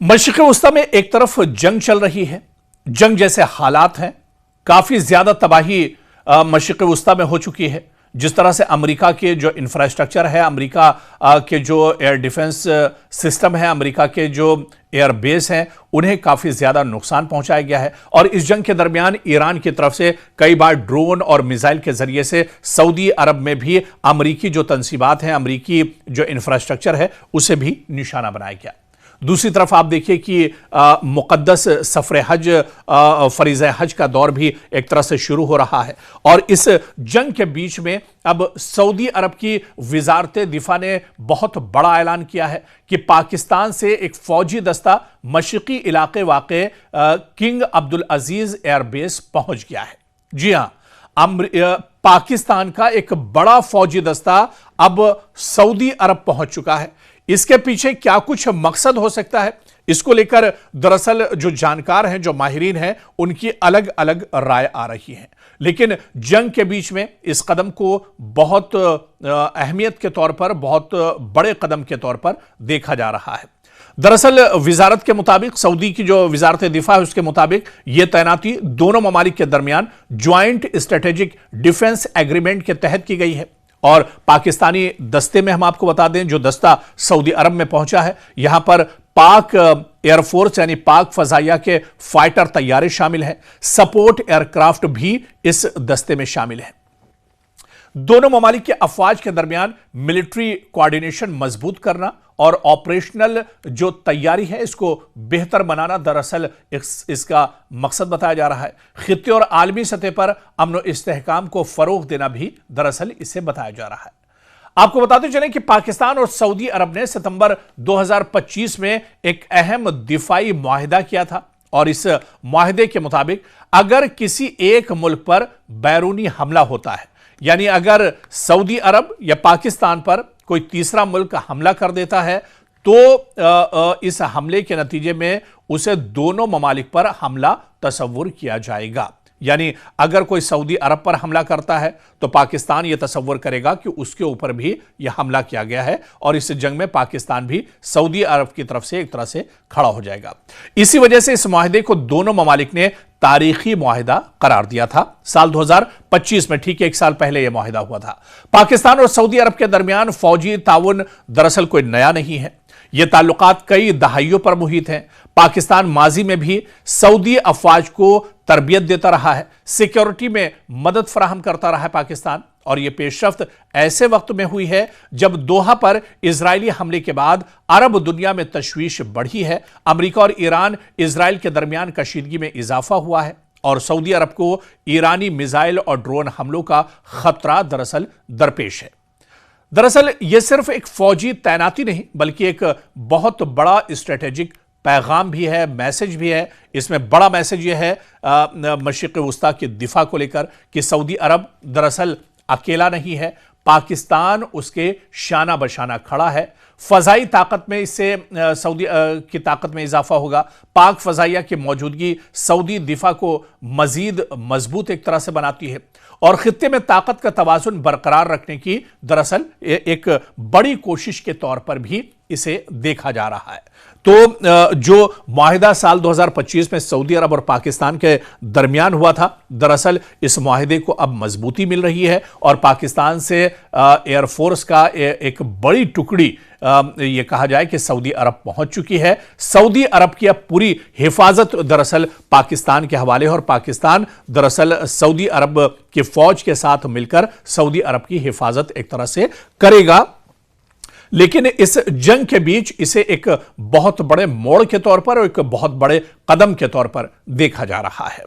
मशरिक़ वस्ता में एक तरफ जंग चल रही है, जंग जैसे हालात हैं, काफी ज्यादा तबाही मशरिक़ वस्ता में हो चुकी है। जिस तरह से अमेरिका के जो इंफ्रास्ट्रक्चर है, अमेरिका के जो एयर डिफेंस सिस्टम है, अमेरिका के जो एयर बेस हैं, उन्हें काफ़ी ज़्यादा नुकसान पहुंचाया गया है। और इस जंग के दरमियान ईरान की तरफ से कई बार ड्रोन और मिसाइल के ज़रिए से सऊदी अरब में भी अमेरिकी जो तंसीबात हैं, अमेरिकी जो इंफ्रास्ट्रक्चर है, उसे भी निशाना बनाया गया। दूसरी तरफ आप देखिए कि मुक़द्दस सफ़र हज, फरीज़ हज का दौर भी एक तरह से शुरू हो रहा है। और इस जंग के बीच में अब सऊदी अरब की वज़ारत दिफ़ा ने बहुत बड़ा ऐलान किया है कि पाकिस्तान से एक फ़ौजी दस्ता मशरिक़ी इलाके वाक़े किंग अब्दुल अज़ीज़ एयरबेस पहुंच गया है। जी हाँ, पाकिस्तान का एक बड़ा फ़ौजी दस्ता अब सऊदी अरब पहुंच चुका है। इसके पीछे क्या कुछ मकसद हो सकता है, इसको लेकर दरअसल जो जानकार हैं, जो माहिरीन हैं, उनकी अलग अलग राय आ रही है। लेकिन जंग के बीच में इस कदम को बहुत अहमियत के तौर पर, बहुत बड़े कदम के तौर पर देखा जा रहा है। दरअसल वजारत के मुताबिक, सऊदी की जो वजारत दिफा है उसके मुताबिक यह तैनाती दोनों ममालिक के दरमियान ज्वाइंट स्ट्रेटेजिक डिफेंस एग्रीमेंट के तहत की गई है। और पाकिस्तानी दस्ते में हम आपको बता दें, जो दस्ता सऊदी अरब में पहुंचा है, यहां पर पाक एयरफोर्स यानी पाक फजाइया के फाइटर तैयारे शामिल हैं, सपोर्ट एयरक्राफ्ट भी इस दस्ते में शामिल हैं। दोनों ममालिक के अफवाज के दरमियान मिलिट्री कोऑर्डिनेशन मजबूत करना और ऑपरेशनल जो तैयारी है इसको बेहतर बनाना दरअसल इसका मकसद बताया जा रहा है। खित्ते और आलमी सतह पर अमन और इस्तेहकाम को फरोग देना भी दरअसल इसे बताया जा रहा है। आपको बताते चलें कि पाकिस्तान और सऊदी अरब ने सितंबर 2025 में एक अहम दिफाई मुआहिदा किया था। और इस मुआहिदे के मुताबिक अगर किसी एक मुल्क पर बैरूनी हमला होता है, यानी अगर सऊदी अरब या पाकिस्तान पर कोई तीसरा मुल्क हमला कर देता है, तो इस हमले के नतीजे में उसे दोनों ममालिक पर हमला तसव्वुर किया जाएगा। यानी अगर कोई सऊदी अरब पर हमला करता है तो पाकिस्तान यह तसव्वुर करेगा कि उसके ऊपर भी यह हमला किया गया है और इस जंग में पाकिस्तान भी सऊदी अरब की तरफ से एक तरह से खड़ा हो जाएगा। इसी वजह से इस मुआहिदे को दोनों ममालिक ने तारीखी मुआहिदा करार दिया था। साल 2025 में, ठीक 1 साल पहले यह मुआहिदा हुआ था। पाकिस्तान और सऊदी अरब के दरमियान फौजी ताउन दरअसल कोई नया नहीं है, ये ताल्लुकात कई दहाइयों पर मुहित हैं। पाकिस्तान माजी में भी सऊदी अफवाज को तरबियत देता रहा है, सिक्योरिटी में मदद फराहम करता रहा है पाकिस्तान। और यह पेशरफ्त ऐसे वक्त में हुई है जब दोहा पर इजरायली हमले के बाद अरब दुनिया में तशवीश बढ़ी है। अमेरिका और ईरान इजराइल के दरमियान कशीदगी में इजाफा हुआ है और सऊदी अरब को ईरानी मिसाइल और ड्रोन हमलों का खतरा दरअसल दरपेश है। दरअसल यह सिर्फ एक फौजी तैनाती नहीं, बल्कि एक बहुत बड़ा स्ट्रेटेजिक पैगाम भी है, मैसेज भी है। इसमें बड़ा मैसेज यह है मशरिक़ वस्ता की दिफा को लेकर कि सऊदी अरब दरअसल अकेला नहीं है, पाकिस्तान उसके शाना बशाना खड़ा है। फ़ज़ाई ताकत में इससे सऊदी की ताकत में इजाफा होगा। पाक फ़ज़ाइया की मौजूदगी सऊदी दिफा को मज़ीद मजबूत एक तरह से बनाती है और खित्ते में ताकत का तवाज़ुन बरकरार रखने की दरअसल एक बड़ी कोशिश के तौर पर भी इसे देखा जा रहा है। तो जो मुआहिदा साल 2025 में सऊदी अरब और पाकिस्तान के दरमियान हुआ था, दरअसल इस मुआहिदे को अब मजबूती मिल रही है और पाकिस्तान से एयरफोर्स का एक बड़ी टुकड़ी ये कहा जाए कि सऊदी अरब पहुंच चुकी है। सऊदी अरब की अब पूरी हिफाजत दरअसल पाकिस्तान के हवाले है और पाकिस्तान दरअसल सऊदी अरब की फौज के साथ मिलकर सऊदी अरब की हिफाजत एक तरह से करेगा। लेकिन इस जंग के बीच इसे एक बहुत बड़े मोड़ के तौर पर और एक बहुत बड़े कदम के तौर पर देखा जा रहा है।